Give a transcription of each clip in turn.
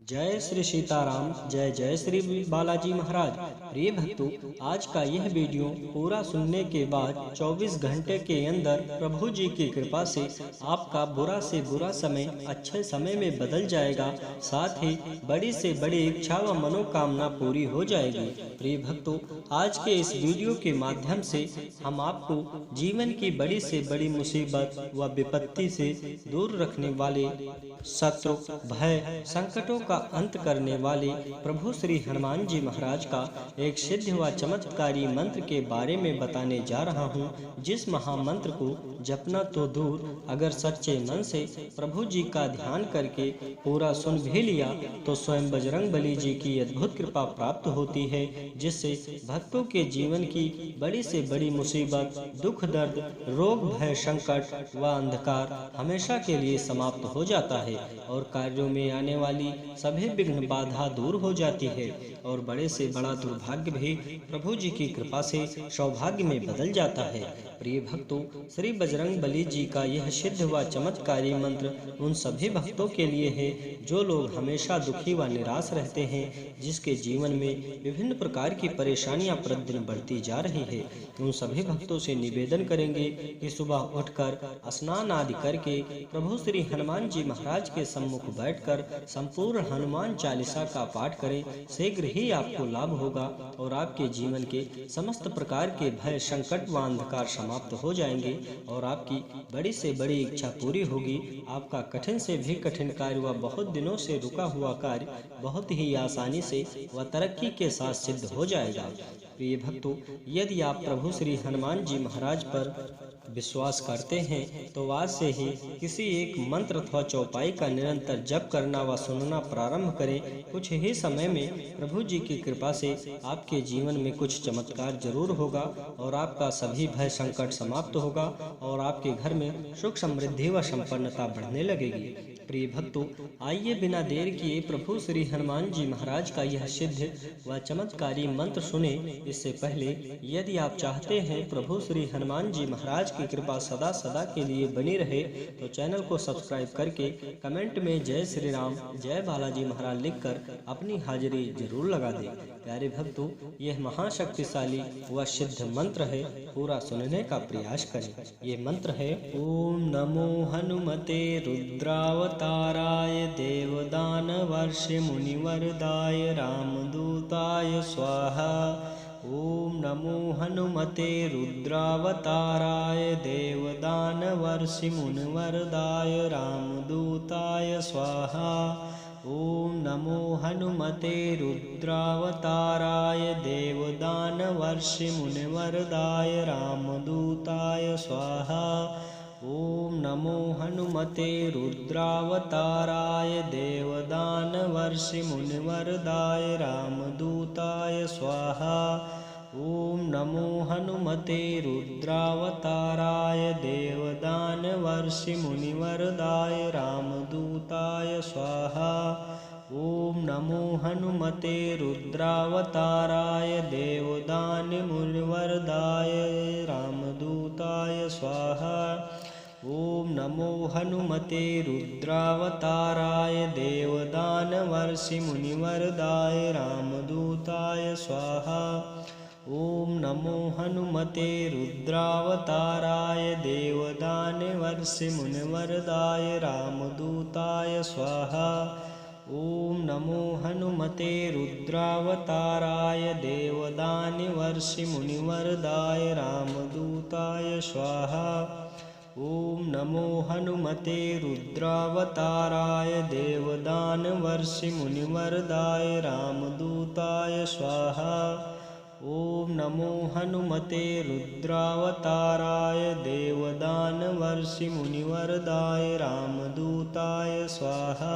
जय श्री सीताराम। जय जय श्री बालाजी महाराज। प्रिय भक्तों, आज का यह वीडियो पूरा सुनने के बाद 24 घंटे के अंदर प्रभु जी की कृपा से आपका बुरा से बुरा समय अच्छे समय में बदल जाएगा। साथ ही बड़ी से बड़ी इच्छा व मनोकामना पूरी हो जाएगी। प्रिय भक्तों, आज के इस वीडियो के माध्यम से हम आपको जीवन की बड़ी से बड़ी मुसीबत व विपत्ति से दूर रखने वाले, शत्रु भय संकटों का अंत करने वाले प्रभु श्री हनुमान जी महाराज का एक सिद्ध व चमत्कारी मंत्र के बारे में बताने जा रहा हूँ, जिस महामंत्र को जपना तो दूर, अगर सच्चे मन से प्रभु जी का ध्यान करके पूरा सुन भी लिया तो स्वयं बजरंग बली जी की अद्भुत कृपा प्राप्त होती है, जिससे भक्तों के जीवन की बड़ी से बड़ी मुसीबत, दुख दर्द, रोग भय संकट व अंधकार हमेशा के लिए समाप्त हो जाता है और कार्यों में आने वाली सभी विघ्न बाधा दूर हो जाती है और बड़े से बड़ा दुर्भाग्य भी प्रभु जी की कृपा से सौभाग्य में बदल जाता है। प्रिय भक्तों, श्री बजरंग बली जी का यह सिद्ध व चमत्कारी मंत्र उन सभी भक्तों के लिए है जो लोग हमेशा दुखी व निराश रहते हैं, जिसके जीवन में विभिन्न प्रकार की परेशानियां प्रतिदिन बढ़ती जा रही है। उन सभी भक्तों से निवेदन करेंगे कि सुबह उठकर स्नान आदि करके प्रभु श्री हनुमान जी महाराज के सम्मुख बैठकर संपूर्ण हनुमान चालीसा का पाठ करें। शीघ्र ही आपको लाभ होगा और आपके जीवन के समस्त प्रकार के भय संकट व अंधकार समाप्त हो जाएंगे और आपकी बड़ी से बड़ी इच्छा पूरी होगी। आपका कठिन से भी कठिन कार्य व बहुत दिनों से रुका हुआ कार्य बहुत ही आसानी से व तरक्की के साथ सिद्ध हो जाएगा। प्रिय भक्तों, यदि आप प्रभु श्री हनुमान जी महाराज पर विश्वास करते हैं तो आज से ही किसी एक मंत्र अथवा चौपाई का निरंतर जप करना व सुनना प्रारंभ करें। कुछ ही समय में प्रभु जी की कृपा से आपके जीवन में कुछ चमत्कार जरूर होगा और आपका सभी भय संकट समाप्त होगा और आपके घर में सुख समृद्धि व संपन्नता बढ़ने लगेगी। प्रिय भक्तों, आइए बिना देर किए प्रभु श्री हनुमान जी महाराज का यह सिद्ध व चमत्कारी मंत्र सुने। इससे पहले यदि आप चाहते हैं प्रभु श्री हनुमान जी महाराज की कृपा सदा सदा के लिए बनी रहे तो चैनल को सब्सक्राइब करके कमेंट में जय श्री राम जय बालाजी महाराज लिखकर अपनी हाजिरी जरूर लगा दें। प्यारे भक्तों, यह महाशक्तिशाली व सिद्ध मंत्र है, पूरा सुनने का प्रयास करें। ये मंत्र है: ओम नमो हनुमते रुद्रावताराय देवदानवर्षि मुनिवरदाय रामदूताय स्वाहा। ओम नमो हनुमते रुद्रावताराय देवदानवर्षि मुनिवरदाय रामदूताय स्वाहा। ओम नमो हनुमते रुद्रावताराय देवदानवर्षि मुनिवरदाय रामदूताय स्वाहा। ओम नमो हनुमते रुद्रावताराय देवदानवर्षि मुनिवरदाय रामदूताय स्वाहा। ओम नमो हनुमते रुद्रावताराय देवदानवर्षि मुनिवरदाय रामदूताय स्वाहा। ओम नमो हनुमते रुद्रावताराय देवदान मुनिवरदाय रामदूताय स्वाहा। ओम नमो हनुमते रुद्रावताराय देवदानवर्षि मुनिवरदाय रामदूताय स्वाहा। ओम नमो हनुमते रुद्रावताराय देवदानवर्षि मुनिवरदाय रामदूताय स्वाहा। ओम नमो हनुमते रुद्रावताराय देवदानवर्षि मुनिवरदाय रामदूताय स्वाहा। ओम नमो हनुमते रुद्रावताराय देवदानवर्षि मुनिवरदाय रामदूताय स्वाहा। ओम नमो हनुमते रुद्रावताराय देवदानवर्षि मुनिवरदाय रामदूताय स्वाहा।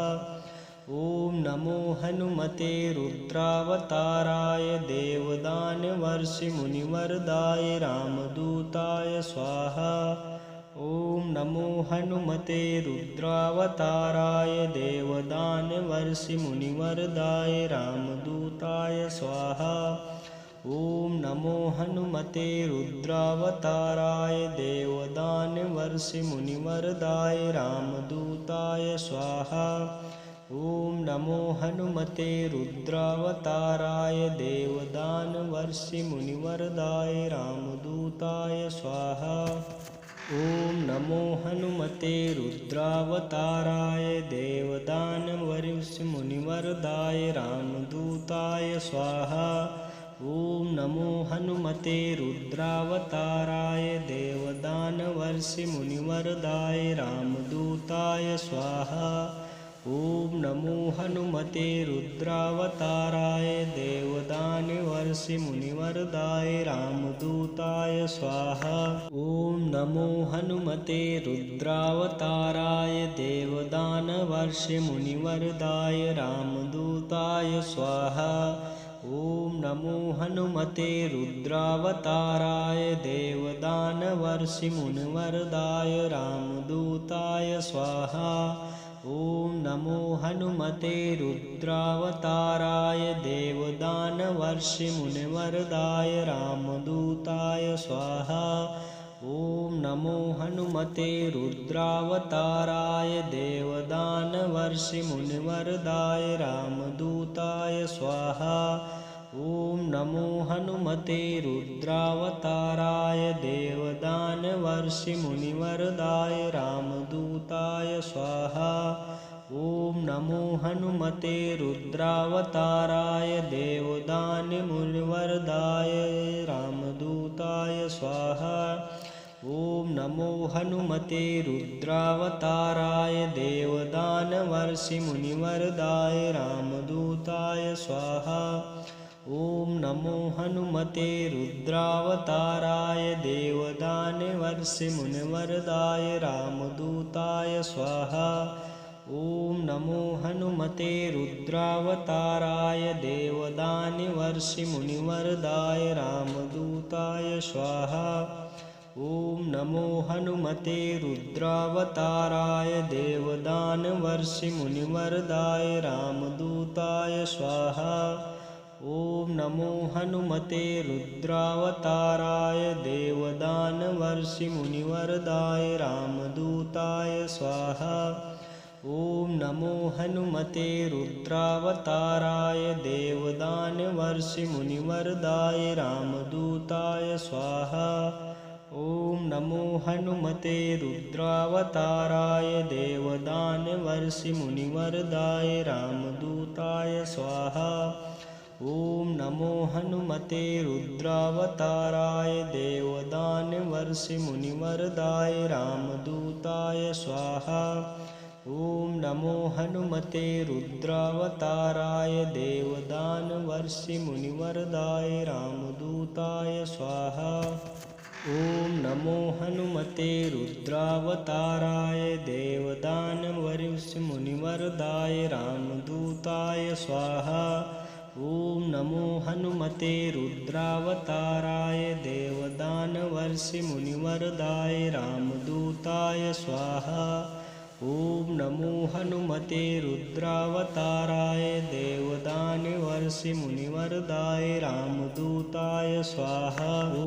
ओम नमो हनुमते रुद्रावताराय देवदानवर्षि मुनिवरदाय रामदूताय स्वाहा। ओम नमो हनुमते रुद्रावताराय देवदानवर्षि मुनिवरदाय रामदूताय स्वाहा। ओम नमो हनुमते रुद्रावताराय देवदानवर्षि मुनिवरदाय रामदूताय स्वाहा। ॐ नमो हनुमते रुद्रावताराय देवदानवर्षिमुनिवरदाय रामदूताय स्वाहा। ॐ नमो हनुमते रुद्रावताराय देवदानवर्षिमुनिवरदाय रामदूताय स्वाहा। ॐ नमो हनुमते रुद्रावताराय देवदानवर्षिमुनिवरदाय रामदूताय स्वाहा। ॐ नमो हनुमते रुद्रावताराय देवदानवर्षिमुनिवरदाय रामदूताय स्वाहा। ॐ नमो हनुमते रुद्रावताराय देवदानवर्षिमुनिवरदाय रामदूताय स्वाहा। ॐ नमो हनुमते रुद्रावताराय देवदानवर्षिमुनिवरदाय रामदूताय स्वाहा। ॐ नमो हनुमते रुद्रावताराय देवदानवर्षिमुनिवरदाय रामदूताय स्वाहा। ॐ नमो हनुमते रुद्रावताराय देवदानवर्षिमुनिवरदाय रामदूताय स्वाहा। ॐ नमो हनुमते रुद्रावताराय देवदानवर्षिमुनिवरदाय रामदूताय स्वाहा। ॐ नमो हनुमते रुद्रावताराय देवदानवर्षिमुनिवरदाय रामदूताय स्वाहा। ॐ नमो हनुमते रुद्रावताराय देवदानवर्षिमुनिवरदाय रामदूताय स्वाहा। ॐ नमो हनुमते रुद्रावताराय देवदानवर्षिमुनिवरदाय रामदूताय स्वाहा। ॐ नमो हनुमते रुद्रावताराय देवदानवर्षिमुनिवरदाय रामदूताय स्वाहा। ॐ नमो हनुमते रुद्रावताराय देवदानवर्षिमुनिवरदाय रामदूताय स्वाहा। ॐ नमो हनुमते रुद्रावताराय देवदानवर्षिमुनिवरदाय रामदूताय स्वाहा। ॐ नमो हनुमते रुद्रावताराय देवदानवर्षिमुनिवरदाय रामदूताय स्वाहा। ॐ नमो हनुमते रुद्रावताराय देवदानवर्षिमुनिवरदाय रामदूताय स्वाहा। ॐ नमो हनुमते रुद्रावताराय देवदानवर्षिमुनिवरदाय रामदूताय स्वाहा। ॐ नमो हनुमते रुद्रावताराय देवदानवर्षिमुनिवरदाय रामदूताय स्वाहा। ॐ नमो हनुमते रुद्रावताराय देवदानवर्षिमुनिवरदाय रामदूताय स्वाहा। ॐ नमो हनुमते रुद्रावताराय देवदानवर्षिमुनिवरदाय रामदूताय स्वाहा। ॐ नमो हनुमते रुद्रावताराय देवदानवर्षिमुनिवरदाय रामदूताय स्वाहा। ॐ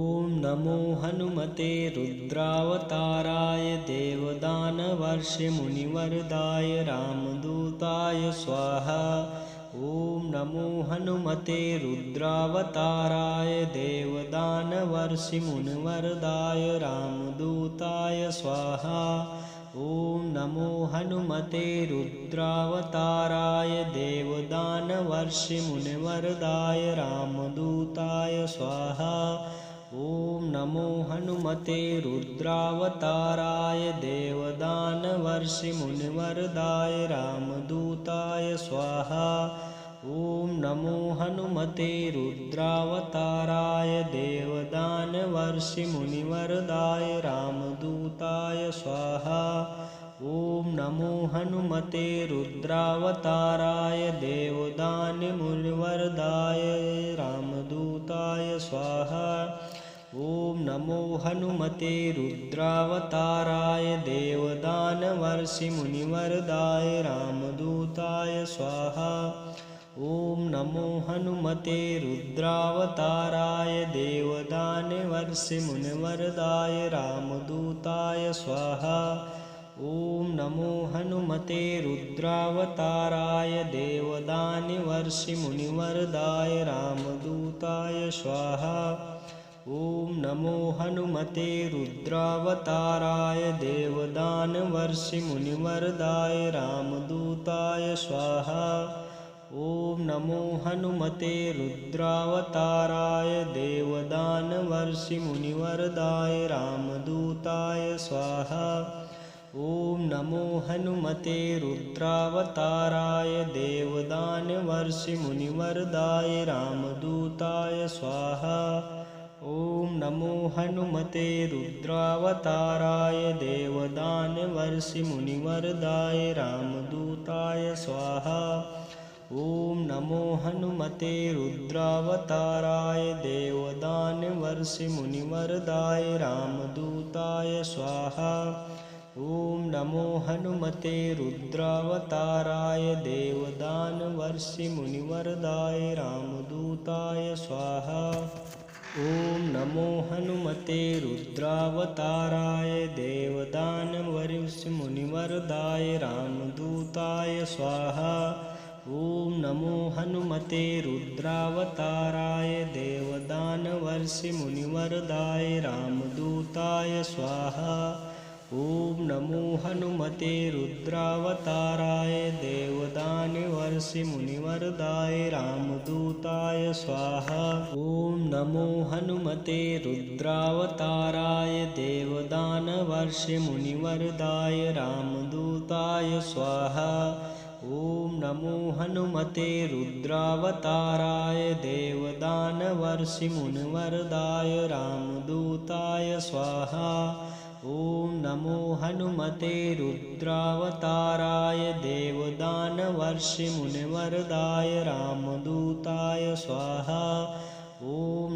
नमो हनुमते रुद्रावताराय देवदानवर्षिमुनिवरदाय रामदूताय स्वाहा। ॐ नमो हनुमते रुद्रावताराय देवदानवर्षिमुनिवरदाय रामदूताय स्वाहा। ॐ नमो हनुमते रुद्रावताराय देवदानवर्षिमुनिवरदाय रामदूताय स्वाहा। ॐ नमो हनुमते रुद्रावताराय देवदानवर्षिमुनिवरदाय रामदूताय स्वाहा। ॐ नमो हनुमते रुद्रावताराय देवदानवर्षिमुनिवरदाय रामदूताय स्वाहा। ॐ नमो हनुमते रुद्रावताराय देवदानवर्षिमुनिवरदाय रामदूताय स्वाहा। ॐ नमो हनुमते रुद्रावताराय देवदानवर्षिमुनिवरदाय रामदूताय स्वाहा। ॐ नमो हनुमते रुद्रावताराय देवदानवर्षिमुनिवरदाय रामदूताय स्वाहा। ॐ नमो हनुमते रुद्रावताराय देवदानवर्षिमुनिवरदाय रामदूताय स्वाहा। ॐ नमो हनुमते रुद्रावताराय देवदानवर्षिमुनिवरदाय रामदूताय स्वाहा। ॐ नमो हनुमते रुद्रावताराय देवदानवर्षिमुनिवरदाय रामदूताय स्वाहा। ॐ नमो हनुमते रुद्रावताराय देवदानवर्षिमुनिवरदाय रामदूताय स्वाहा। ॐ नमो हनुमते रुद्रावताराय देवदानवर्षिमुनिवरदाय रामदूताय स्वाहा। ॐ नमो हनुमते रुद्रावताराय देवदानवर्षिमुनिवरदाय रामदूताय स्वाहा। ॐ नमो हनुमते रुद्रावताराय देवदानवर्षिमुनिवरदाय रामदूताय स्वाहा। ॐ नमो हनुमते रुद्रावताराय देवदानवर्षिमुनिवरदाय रामदूताय स्वाहा। ॐ नमो हनुमते रुद्रावताराय देवदानवर्षिमुनिवरदाय रामदूताय स्वाहा। ॐ नमो हनुमते रुद्रावताराय देवदानवर्षिमुनिवरदाय रामदूताय स्वाहा। ॐ नमो हनुमते रुद्रावताराय देवदानवर्षिमुनिवरदाय रामदूताय स्वाहा। ॐ नमो हनुमते रुद्रावताराय देवदानवर्षिमुनिवरदाय रामदूताय स्वाहा। ॐ नमो हनुमते रुद्रावताराय देवदानवर्षिमुनिवरदाय रामदूताय स्वाहा। ॐ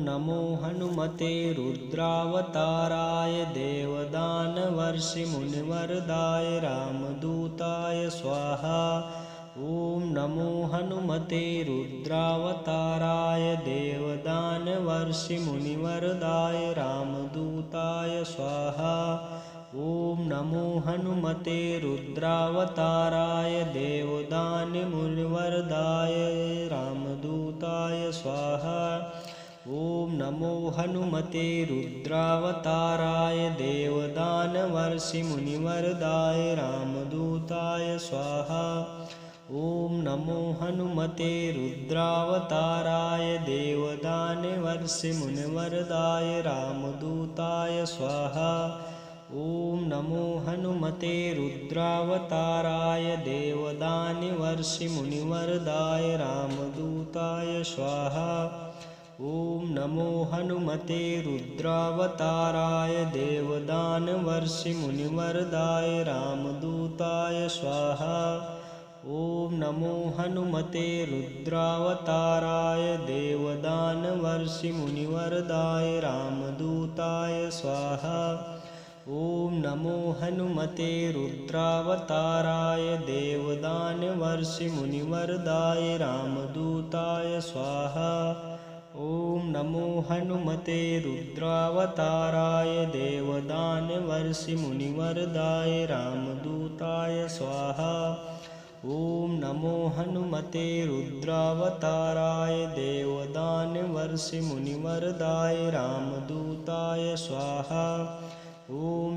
नमो हनुमते रुद्रावताराय देवदानवर्षिमुनिवरदाय रामदूताय स्वाहा। ॐ नमो हनुमते रुद्रावताराय देवदानवर्षिमुनिवरदाय रामदूताय स्वाहा। ॐ नमो हनुमते रुद्रावताराय देवदानवर्षिमुनिवरदाय रामदूताय स्वाहा। ॐ नमो हनुमते रुद्रावताराय देवदानवर्षिमुनिवरदाय रामदूताय स्वाहा। ॐ नमो हनुमते रुद्रावताराय देवदानवर्षिमुनिवरदाय रामदूताय स्वाहा। ॐ नमो हनुमते रुद्रावताराय देवदानवर्षिमुनिवरदाय रामदूताय स्वाहा। ॐ नमो हनुमते रुद्रावताराय देवदानवर्षिमुनिवरदाय रामदूताय स्वाहा। ॐ नमो हनुमते रुद्रावताराय देवदानवर्षिमुनिवरदाय रामदूताय स्वाहा। ॐ नमो हनुमते रुद्रावताराय देवदानवर्षिमुनिवरदाय रामदूताय स्वाहा। ॐ नमो हनुमते रुद्रावताराय देवदानवर्षिमुनिवरदाय रामदूताय स्वाहा। ॐ नमो हनुमते रुद्रावताराय देवदानवर्षिमुनिवरदाय रामदूताय स्वाहा। ॐ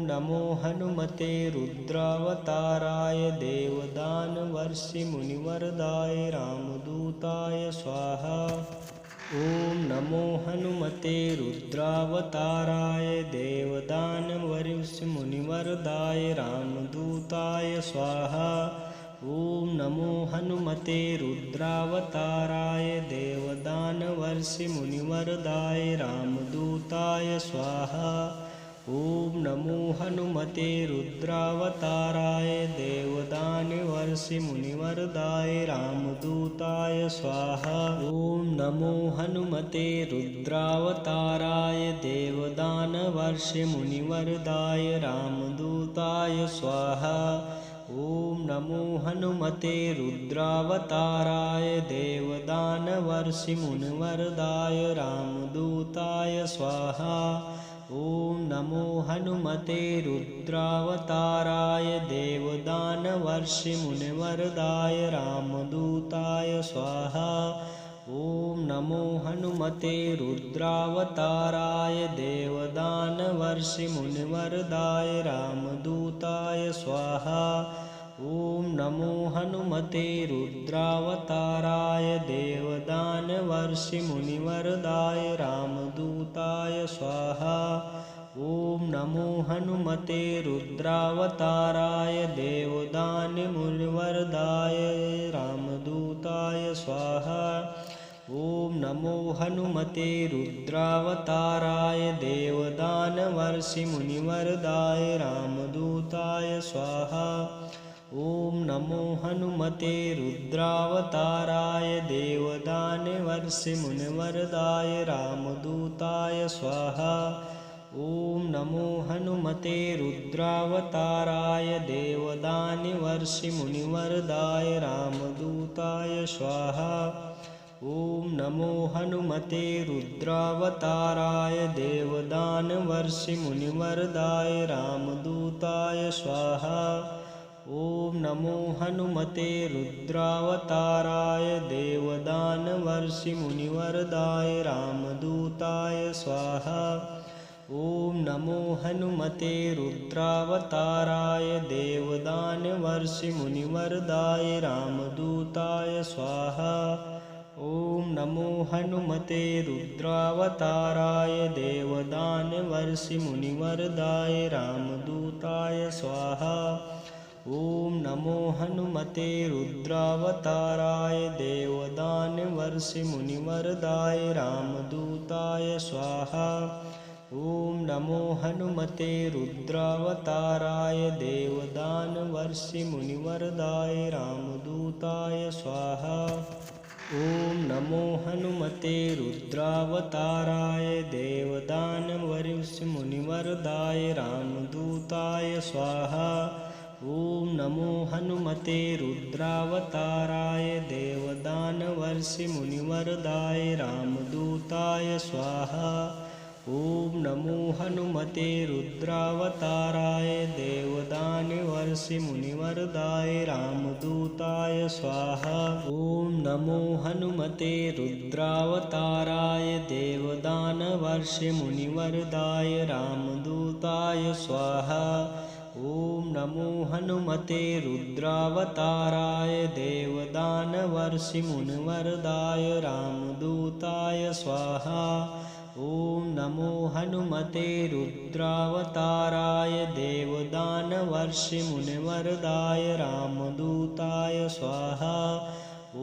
नमो हनुमते रुद्रावताराय देवदानवर्षिमुनिवरदाय रामदूताय स्वाहा। ॐ नमो हनुमते रुद्रावताराय देवदानवर्षिमुनिवरदाय रामदूताय स्वाहा। ॐ नमो हनुमते रुद्रावताराय देवदानवर्षिमुनिवरदाय रामदूताय स्वाहा। ॐ नमो हनुमते रुद्रावताराय देवदानवर्षिमुनिवरदाय रामदूताय स्वाहा। ॐ नमो हनुमते रुद्रावताराय देवदानवर्षिमुनिवरदाय रामदूताय स्वाहा। ॐ नमो हनुमते रुद्रावताराय देवदानवर्षिमुनिवरदाय रामदूताय स्वाहा। ॐ नमो हनुमते रुद्रावताराय देवदानवर्षिमुनिवरदाय रामदूताय स्वाहा। ॐ नमो हनुमते रुद्रावताराय देवदानवर्षिमुनिवरदाय रामदूताय स्वाहा। ॐ नमो हनुमते रुद्रावताराय देवदानवर्षिमुनिवरदाय रामदूताय स्वाहा। ॐ नमो हनुमते रुद्रावताराय देवदानमुनिवरदाय रामदूताय स्वाहा। ॐ नमो हनुमते रुद्रावताराय देवदानवर्षिमुनिवरदाय रामदूताय स्वाहा। ॐ नमो हनुमते रुद्रावताराय देवदानवर्षिमुनिवरदाय रामदूताय स्वाहा। ॐ नमो हनुमते रुद्रावताराय देवदानवर्षिमुनिवरदाय रामदूताय स्वाहा। ॐ नमो हनुमते रुद्रावताराय देवदानवर्षिमुनिवरदाय रामदूताय स्वाहा। ॐ नमो हनुमते रुद्रावताराय देवदानवर्षिमुनिवरदाय रामदूताय स्वाहा। ॐ नमो हनुमते रुद्रावताराय देवदानवर्षिमुनिवरदाय रामदूताय स्वाहा। ॐ नमो हनुमते रुद्रावताराय देवदानवर्षिमुनिवरदाय रामदूताय स्वाहा। ॐ नमो हनुमते रुद्रावताराय देवदानवर्षिमुनिवरदाय रामदूताय स्वाहा। ॐ नमो हनुमते रुद्रावताराय देवदानवर्षिमुनिवरदाय रामदूताय स्वाहा। ॐ नमो हनुमते रुद्रावताराय देवदानवर्षिमुनिवरदाय रामदूताय स्वाहा। ॐ नमो हनुमते रुद्रावताराय देवदानवर्षिमुनिवरदाय रामदूताय स्वाहा। ॐ नमो हनुमते रुद्रावताराय देवदानवर्षिमुनिवरदाय रामदूताय स्वाहा। ॐ नमो हनुमते रुद्रावताराय देवदानवर्षिमुनिवरदाय रामदूताय स्वाहा। ॐ नमो हनुमते रुद्रावताराय देवदानवर्षिमुनिवरदाय रामदूताय स्वाहा। ॐ नमो हनुमते रुद्रावताराय देवदानवर्षिमुनिवरदाय रामदूताय स्वाहा। ॐ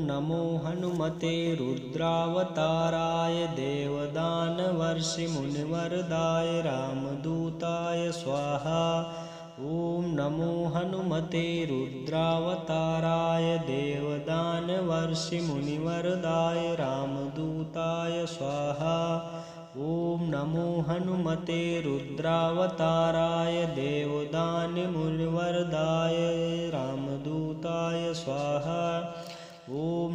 नमो हनुमते रुद्रावताराय देवदानवर्षिमुनिवरदाय रामदूताय स्वाहा। ॐ नमो हनुमते रुद्रावताराय देवदानवर्षिमुनिवरदाय रामदूताय स्वाहा। ॐ नमो हनुमते रुद्रावताराय देवदानमुनिवरदाय रामदूताय स्वाहा। ॐ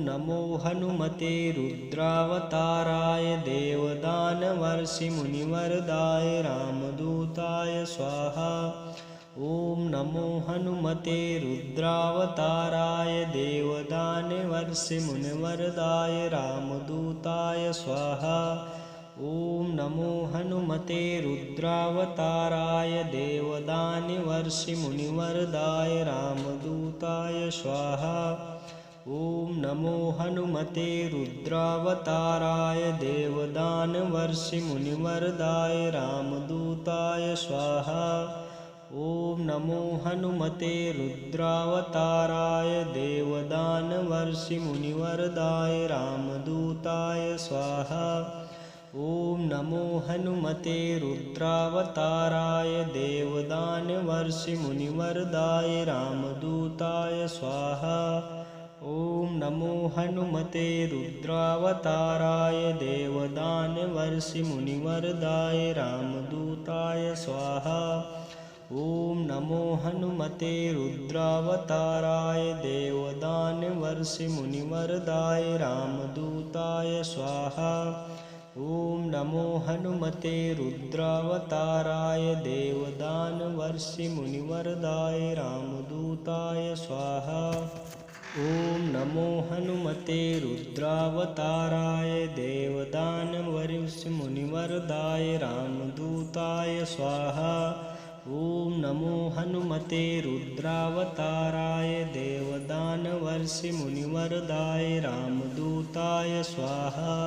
नमो हनुमते रुद्रावताराय देवदानवर्षिमुनिवरदाय रामदूताय स्वाहा। ॐ नमो हनुमते रुद्रावताराय देवदानवर्षिमुनिवरदाय रामदूताय स्वाहा। ॐ नमो हनुमते रुद्रावताराय देवदानवर्षिमुनिवरदाय रामदूताय स्वाहा। ॐ नमो हनुमते रुद्रावताराय देवदानवर्षिमुनिवरदाय रामदूताय स्वाहा। ॐ नमो हनुमते रुद्रावताराय देवदानवर्षिमुनिवरदाय रामदूताय स्वाहा। ॐ नमो हनुमते रुद्रावताराय देवदानवर्षिमुनिवरदाय रामदूताय स्वाहा। ॐ नमो हनुमते रुद्रावताराय देवदानवर्षिमुनिवरदाय रामदूताय स्वाहा। ॐ नमो हनुमते रुद्रावताराय देवदानवर्षिमुनिवरदाय रामदूताय स्वाहा। ॐ नमो हनुमते रुद्रावताराय देवदानवर्षिमुनिवरदाय रामदूताय स्वाहा। ॐ नमो हनुमते रुद्रावताराय देवदानवर्षिमुनिवरदाय रामदूताय स्वाहा। ॐ नमो हनुमते रुद्रावताराय देवदानवर्षिमुनिवरदाय रामदूताय स्वाहा।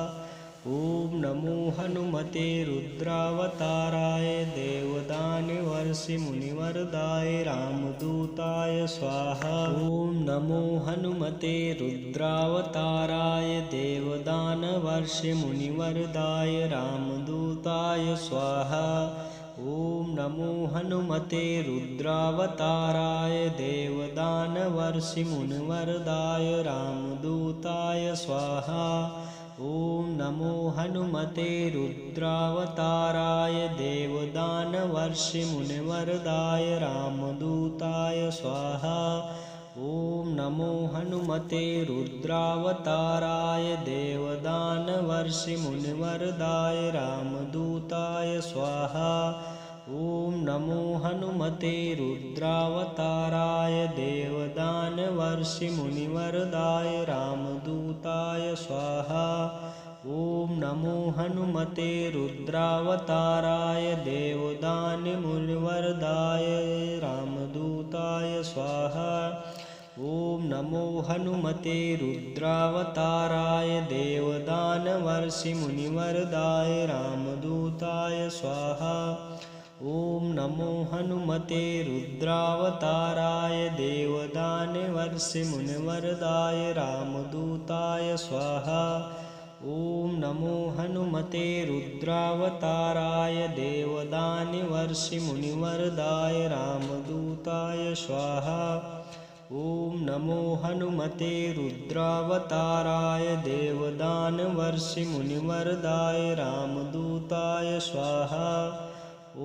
ॐ नमो हनुमते रुद्रावताराय देवदानवर्षिमुनिवरदाय रामदूताय स्वाहा। ॐ नमो हनुमते रुद्रावताराय देवदानवर्षिमुनिवरदाय रामदूताय स्वाहा। ॐ नमो हनुमते रुद्रावताराय देवदानवर्षिमुनिवरदाय रामदूताय स्वाहा। ॐ नमो हनुमते रुद्रावताराय देवदानवर्षिमुनिवरदाय रामदूताय स्वाहा। ॐ नमो हनुमते रुद्रावताराय देवदानवर्षिमुनिवरदाय रामदूताय स्वाहा। ॐ नमो हनुमते रुद्रावताराय देवदानवर्षिमुनिवरदाय रामदूताय स्वाहा। ॐ नमो हनुमते रुद्रावताराय देवदानवर्षिमुनिवरदाय रामदूताय स्वाहा। ॐ नमो हनुमते रुद्रावताराय देवदानवर्षिमुनिवरदाय रामदूताय स्वाहा। ॐ नमो हनुमते रुद्रावताराय देवदानवर्षिमुनिवरदाय रामदूताय स्वाहा। ॐ नमो हनुमते रुद्रावताराय देवदानवर्षिमुनिवरदाय रामदूताय स्वाहा। ॐ नमो हनुमते रुद्रावताराय देवदानवर्षिमुनिवरदाय रामदूताय स्वाहा। ॐ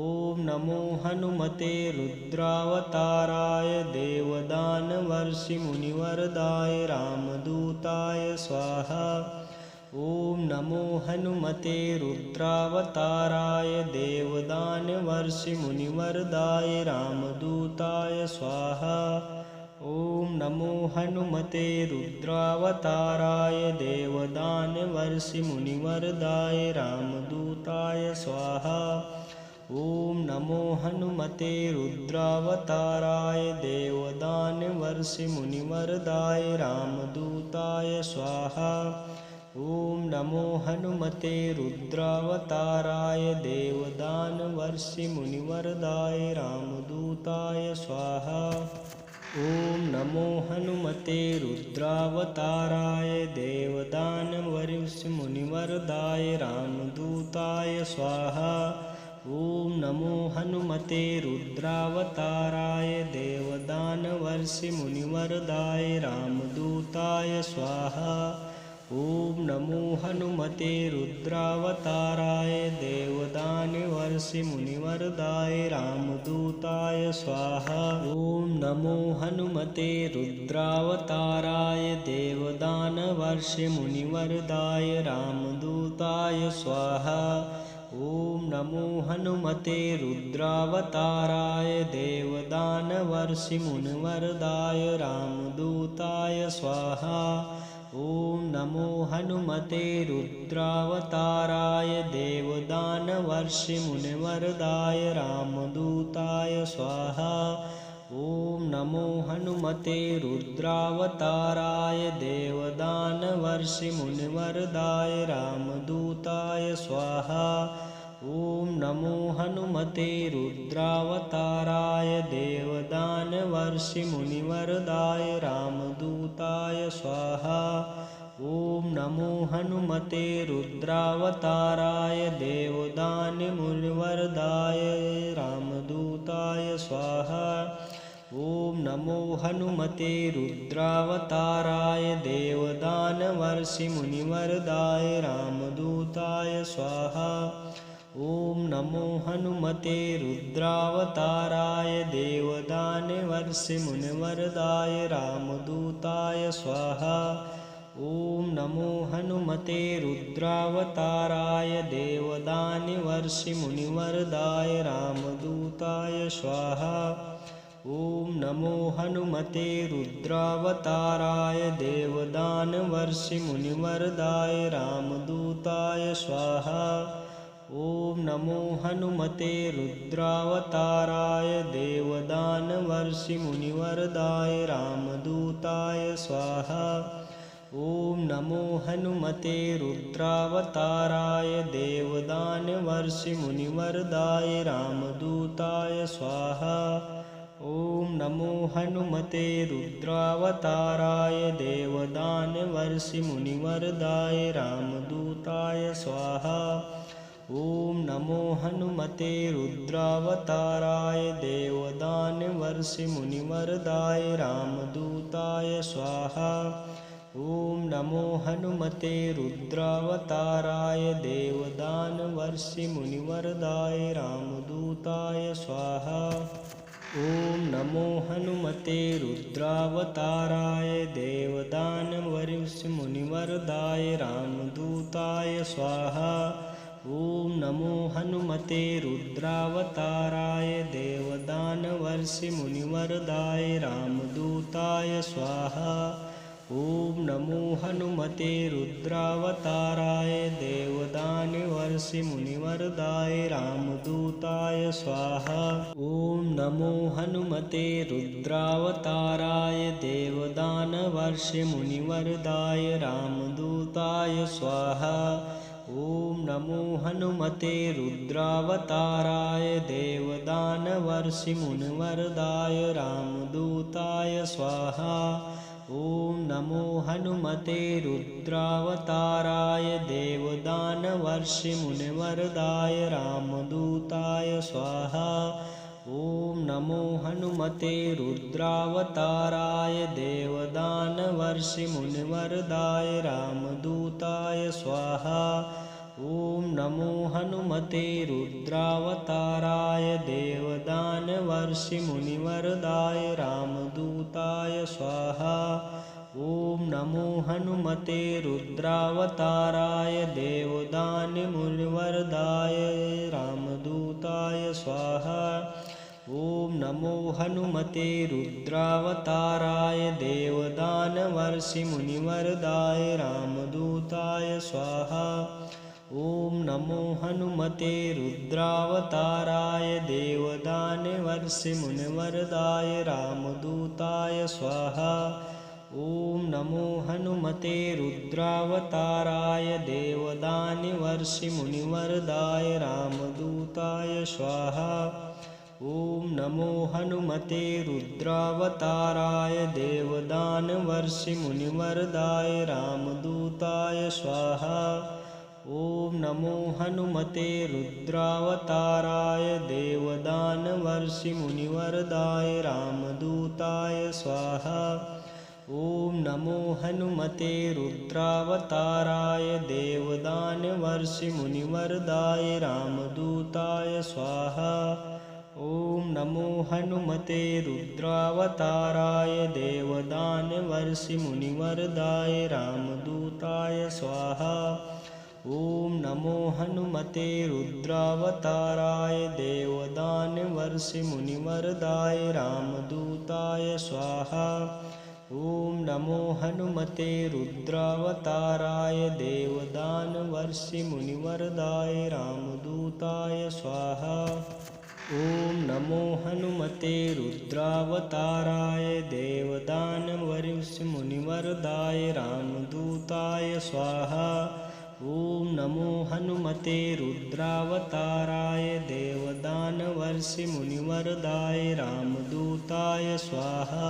नमो हनुमते रुद्रावताराय देवदानवर्षिमुनिवरदाय रामदूताय स्वाहा। ॐ नमो हनुमते रुद्रावताराय देवदानवर्षिमुनिवरदाय रामदूताय स्वाहा। ॐ नमो हनुमते रुद्रावताराय देवदानवर्षिमुनिवरदाय रामदूताय स्वाहा। ॐ नमो हनुमते रुद्रावताराय देवदानवर्षिमुनिवरदाय रामदूताय स्वाहा। ॐ नमो हनुमते रुद्रावताराय देवदानवर्षिमुनिवरदाय रामदूताय स्वाहा। ॐ नमो हनुमते रुद्रावताराय देवदानवर्षिमुनिवरदाय रामदूताय स्वाहा। ॐ नमो हनुमते रुद्रावताराय देवदानवर्षिमुनिवरदाय रामदूताय स्वाहा। ॐ नमो हनुमते रुद्रावताराय देवदानवर्षिमुनिवरदाय रामदूताय स्वाहा। ॐ नमो हनुमते रुद्रावताराय देवदानवर्षिमुनिवरदाय रामदूताय स्वाहा। ॐ नमो हनुमते रुद्रावताराय देवदानवर्षिमुनिवरदाय रामदूताय स्वाहा। ॐ नमो हनुमते रुद्रावताराय देवदानवर्षिमुनिवरदाय रामदूताय स्वाहा। ॐ नमो हनुमते रुद्रावताराय देवदानवर्षिमुनिवरदाय रामदूताय स्वाहा। ॐ नमो हनुमते रुद्रावताराय देवदानवर्षिमुनिवरदाय रामदूताय स्वाहा। ॐ नमो हनुमते रुद्रावताराय देवदानवर्षिमुनिवरदाय रामदूताय स्वाहा। ॐ नमो हनुमते रुद्रावताराय देवदानवर्षिमुनिवरदाय रामदूताय स्वाहा। ॐ नमो हनुमते रुद्रावताराय देवदानवर्षिमुनिवरदाय रामदूताय स्वाहा। ॐ नमो हनुमते रुद्रावताराय देवदानवर्षिमुनिवरदाय रामदूताय स्वाहा। ॐ नमो हनुमते रुद्रावताराय देवदानवर्षिमुनिवरदाय रामदूताय स्वाहा। ॐ नमो हनुमते रुद्रावताराय देवदानवर्षिमुनिवरदाय रामदूताय स्वाहा। ॐ नमो हनुमते रुद्रावताराय देवदानवर्षिमुनिवरदाय रामदूताय स्वाहा। ॐ नमो हनुमते रुद्रावताराय देवदानवर्षिमुनिवरदाय रामदूताय स्वाहा। ॐ नमो हनुमते रुद्रावताराय देवदानवर्षिमुनिवरदाय रामदूताय स्वाहा। ॐ नमो हनुमते रुद्रावताराय देवदानवर्षिमुनिवरदाय रामदूताय स्वाहा। ॐ नमो हनुमते रुद्रावताराय देवदानवर्षिमुनिवरदाय रामदूताय स्वाहा। ॐ नमो हनुमते रुद्रावताराय देवदानवर्षिमुनिवरदाय रामदूताय स्वाहा। ॐ नमो हनुमते रुद्रावताराय देवदानवर्षिमुनिवरदाय रामदूताय स्वाहा। ॐ नमो हनुमते रुद्रावताराय देवदानवर्षिमुनिवरदाय रामदूताय स्वाहा। ॐ नमो हनुमते रुद्रावताराय देवदानवर्षिमुनिवरदाय रामदूताय स्वाहा। ॐ नमो हनुमते रुद्रावताराय देवदानवर्षिमुनिवरदाय रामदूताय स्वाहा। ॐ नमो हनुमते रुद्रावताराय देवदानवर्षिमुनिवरदाय रामदूताय स्वाहा। ॐ नमो हनुमते रुद्रावताराय देवदानवर्षिमुनिवरदाय रामदूताय स्वाहा। ॐ नमो हनुमते रुद्रावताराय देवदानवर्षिमुनिवरदाय रामदूताय स्वाहा। ॐ नमो हनुमते रुद्रावताराय देवदानवर्षिमुनिवरदाय रामदूताय स्वाहा। ॐ नमो हनुमते रुद्रावताराय देवदानवर्षिमुनिवरदाय रामदूताय स्वाहा। ॐ नमो हनुमते रुद्रावताराय देवदानवर्षिमुनिवरदाय रामदूताय स्वाहा। ॐ नमो हनुमते रुद्रावताराय देवदानवर्षिमुनिवरदाय रामदूताय स्वाहा। ॐ नमो हनुमते रुद्रावताराय देवदानवर्षिमुनिवरदाय रामदूताय स्वाहा। ॐ नमो हनुमते रुद्रावताराय देवदानवर्षिमुनिवरदाय रामदूताय स्वाहा। ॐ नमो हनुमते रुद्रावताराय देवदानवर्षिमुनिवरदाय रामदूताय स्वाहा। ॐ नमो हनुमते रुद्रावताराय देवदानवर्षिमुनिवरदाय रामदूताय स्वाहा। ॐ नमो हनुमते रुद्रावताराय देवदानवर्षिमुनिवरदाय रामदूताय स्वाहा। ॐ नमो हनुमते रुद्रावताराय देवदानवर्षिमुनिवरदाय रामदूताय स्वाहा। ॐ नमो हनुमते रुद्रावताराय देवदानवर्षिमुनिवरदाय रामदूताय स्वाहा।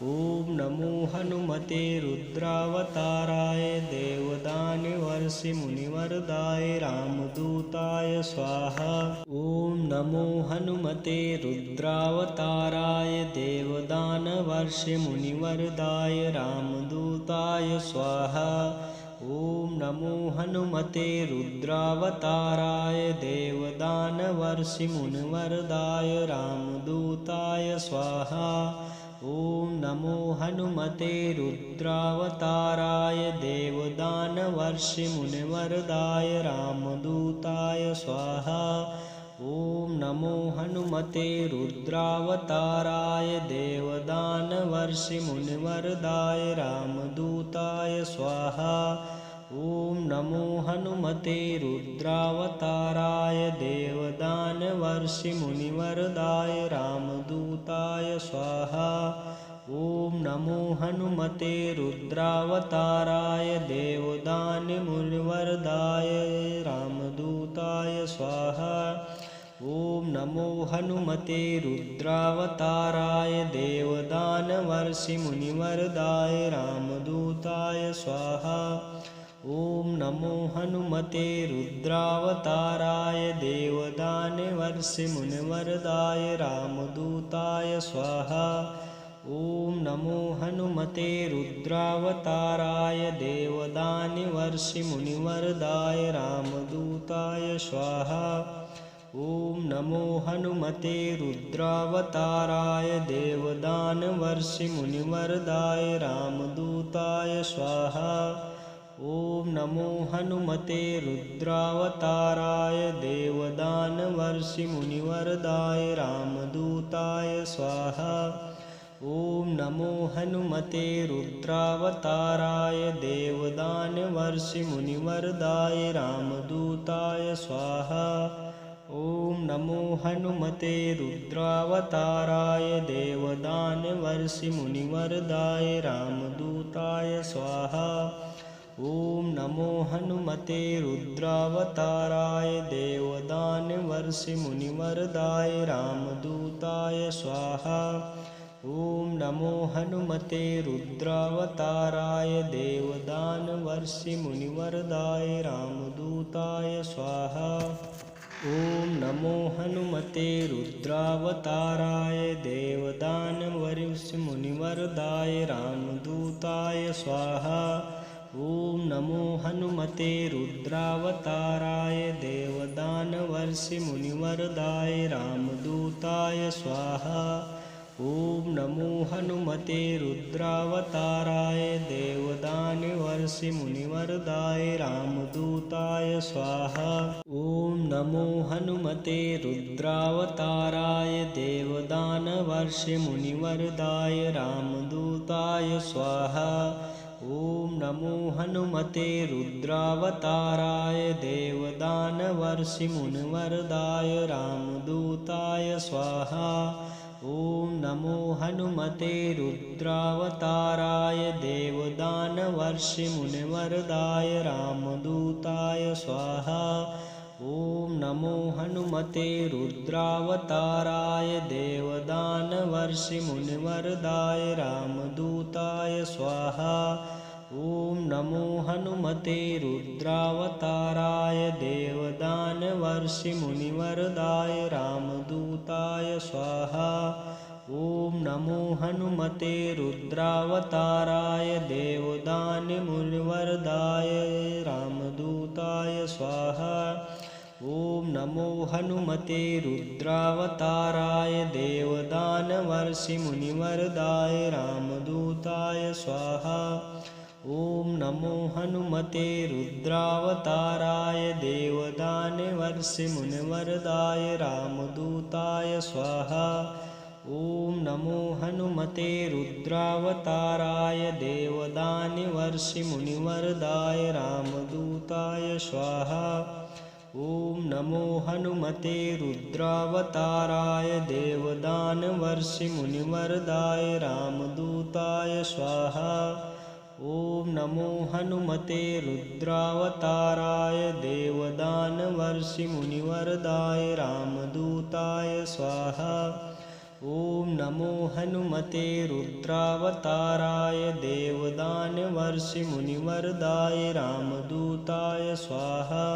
ॐ नमो हनुमते रुद्रावताराय देवदानवर्षिमुनिवरदाय रामदूताय स्वाहा। ॐ नमो हनुमते रुद्रावताराय देवदानवर्षिमुनिवरदाय रामदूताय स्वाहा। ॐ नमो हनुमते रुद्रावताराय देवदानवर्षिमुनिवरदाय रामदूताय स्वाहा। ॐ नमो हनुमते रुद्रावताराय देवदानवर्षिमुनिवरदाय रामदूताय स्वाहा। ॐ नमो हनुमते रुद्रावताराय देवदानवर्षिमुनिवरदाय रामदूताय स्वाहा। ॐ नमो हनुमते रुद्रावताराय देवदानवर्षिमुनिवरदाय रामदूताय स्वाहा। ॐ नमो हनुमते रुद्रावताराय देवदानमुनिवरदाय रामदूताय स्वाहा। ॐ नमो हनुमते रुद्रावताराय देवदानवर्षिमुनिवरदाय रामदूताय स्वाहा। ॐ नमो हनुमते रुद्रावताराय देवदानवर्षिमुनिवरदाय रामदूताय स्वाहा। ॐ नमो हनुमते रुद्रावताराय देवदानवर्षिमुनिवरदाय रामदूताय स्वाहा। ॐ नमो हनुमते रुद्रावताराय देवदानवर्षिमुनिवरदाय रामदूताय स्वाहा। ॐ नमो हनुमते रुद्रावताराय देवदानवर्षिमुनिवरदाय रामदूताय स्वाहा। ॐ नमो हनुमते रुद्रावताराय देवदानवर्षिमुनिवरदाय रामदूताय स्वाहा। ॐ नमो हनुमते रुद्रावताराय देवदानवर्षिमुनिवरदाय रामदूताय स्वाहा। ॐ नमो हनुमते रुद्रावताराय देवदानवर्षिमुनिवरदाय रामदूताय स्वाहा। ॐ नमो हनुमते रुद्रावताराय देवदानवर्षिमुनिवरदाय रामदूताय स्वाहा। ॐ नमो हनुमते रुद्रावताराय देवदानवर्षिमुनिवरदाय रामदूताय स्वाहा। ॐ नमो हनुमते रुद्रावताराय देवदानवर्षिमुनिवरदाय रामदूताय स्वाहा। ॐ नमो हनुमते रुद्रावताराय देवदानवर्षिमुनिवरदाय रामदूताय स्वाहा। ॐ नमो हनुमते रुद्रावताराय देवदानवर्षिमुनिवरदाय रामदूताय स्वाहा। ॐ नमो हनुमते रुद्रावताराय देवदानवर्षिमुनिवरदाय रामदूताय स्वाहा। ॐ नमो हनुमते रुद्रावताराय देवदानवर्षिमुनिवरदाय रामदूताय स्वाहा। ॐ नमो हनुमते रुद्रावताराय देवदानवर्षिमुनिवरदाय रामदूताय स्वाहा। ॐ नमो हनुमते रुद्रावताराय देवदानवर्षिमुनिवरदाय रामदूताय स्वाहा। ॐ नमो हनुमते रुद्रावताराय देवदानमुनिवरदाय रामदूताय स्वाहा। ॐ नमो हनुमते रुद्रावताराय देवदानवर्षिमुनिवरदाय रामदूताय स्वाहा। ॐ नमो हनुमते रुद्रावताराय देवदानवर्षिमुनिवरदाय रामदूताय स्वाहा। ॐ नमो हनुमते रुद्रावताराय देवदानवर्षिमुनिवरदाय रामदूताय स्वाहा। ॐ नमो हनुमते रुद्रावताराय देवदानवर्षिमुनिवरदाय रामदूताय स्वाहा। ॐ नमो हनुमते रुद्रावताराय देवदानवर्षिमुनिवरदाय रामदूताय स्वाहा। ॐ नमो हनुमते रुद्रावताराय देवदानवर्षिमुनिवरदाय रामदूताय स्वाहा।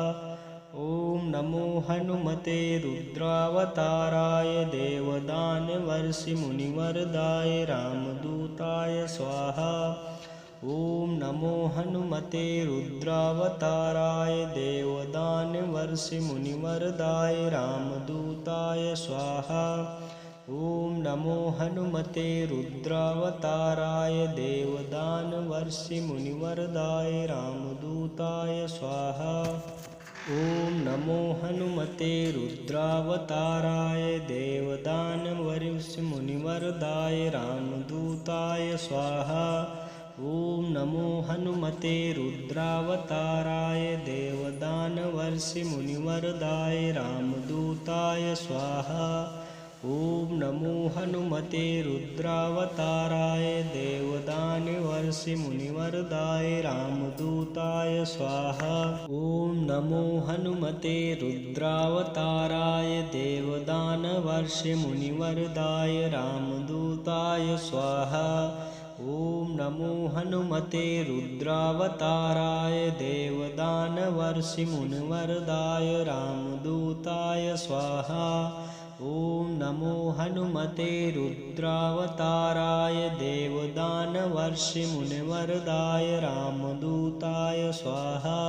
ॐ नमो हनुमते रुद्रावताराय देवदानवर्षिमुनिवरदाय रामदूताय स्वाहा। ॐ नमो हनुमते रुद्रावताराय देवदानवर्षिमुनिवरदाय रामदूताय स्वाहा। ॐ नमो हनुमते रुद्रावताराय देवदानवर्षिमुनिवरदाय रामदूताय स्वाहा। ॐ नमो हनुमते रुद्रावताराय देवदानवर्षिमुनिवरदाय रामदूताय स्वाहा। ॐ नमो हनुमते रुद्रावताराय देवदानवर्षिमुनिवरदाय रामदूताय स्वाहा। ॐ नमो हनुमते रुद्रावताराय देवदानवर्षिमुनिवरदाय रामदूताय स्वाहा। ॐ नमो हनुमते रुद्रावताराय देवदानवर्षिमुनिवरदाय रामदूताय स्वाहा। ॐ नमो हनुमते रुद्रावताराय देवदानवर्षिमुनिवरदाय रामदूताय स्वाहा। ॐ नमो हनुमते रुद्रावताराय देवदानवर्षिमुनिवरदाय रामदूताय स्वाहा।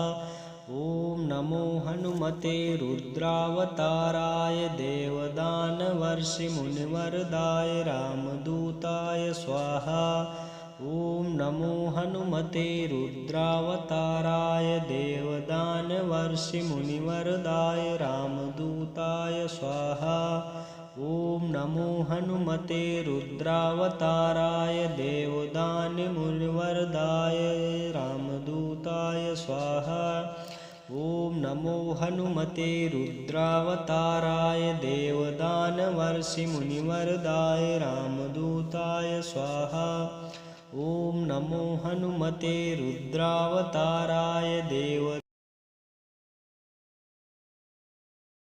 ॐ नमो हनुमते रुद्रावताराय देवदानवर्षिमुनिवरदाय रामदूताय स्वाहा। ॐ नमो हनुमते रुद्रावताराय देवदानवर्षिमुनिवरदाय रामदूताय स्वाहा। ॐ नमो हनुमते रुद्रावताराय देवदानवर्षिमुनिवरदाय रामदूताय स्वाहा। ॐ नमो हनुमते रुद्रावताराय देवदानवर्षिमुनिवरदाय रामदूताय स्वाहा। ॐ नमो हनुमते रुद्रावताराय देव